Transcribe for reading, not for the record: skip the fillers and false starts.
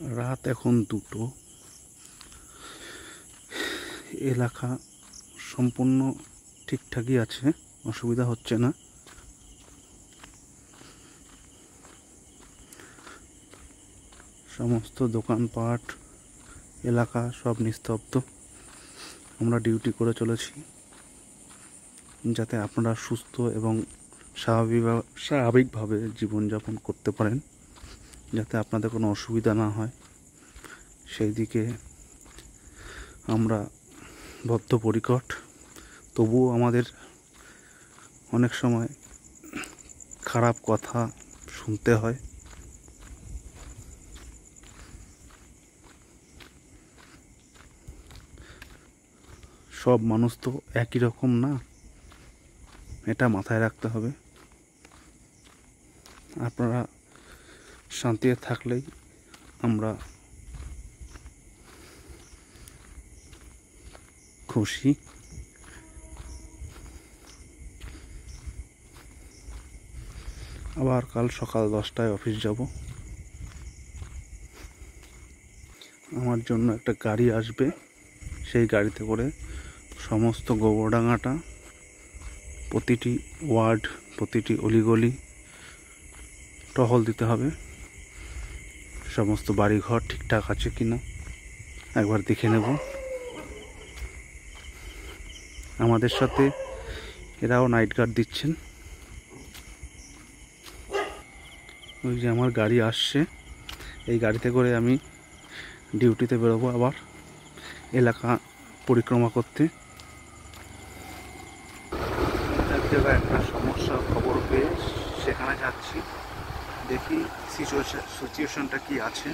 রাত এখন 2টো। এলাকা সম্পূর্ণ ঠিকঠাকই আছে, অসুবিধা হচ্ছে না। সমস্ত দোকানপাট এলাকা সব নিস্তব্ধ। আমরা ডিউটি করে চলেছি যাতে আপনারা সুস্থ এবং স্বাভাবিকভাবে জীবনযাপন করতে পারেন, যাতে আপনাদের কোনো অসুবিধা না হয়, সেই দিকে আমরা বদ্ধপরিকর। তবুও আমাদের অনেক সময় খারাপ কথা শুনতে হয়। সব মানুষ তো একই রকম না, এটা মাথায় রাখতে হবে। আপনারা শান্তিতে থাকলেই আমরা খুশি। আবার কাল সকাল 10টায় অফিস যাব। আমার জন্য একটা গাড়ি আসবে, সেই গাড়িতে করে সমস্ত গোবরডাঙ্গাটা, প্রতিটি ওয়ার্ড, প্রতিটি অলিগলি টহল দিতে হবে। সমস্ত বাড়িঘর ঠিকঠাক আছে কিনা একবার দেখে নেব। আমাদের সাথে এরাও নাইট গার্ড দিচ্ছেন। ওই যে আমার গাড়ি আসছে, এই গাড়িতে করে আমি ডিউটিতে বেরোবো আবার এলাকা পরিক্রমা করতে। এক জায়গায় একটা সমস্যার খবর পেয়ে সেখানে যাচ্ছি, দেখি সিচুয়েশনটা কি আছে।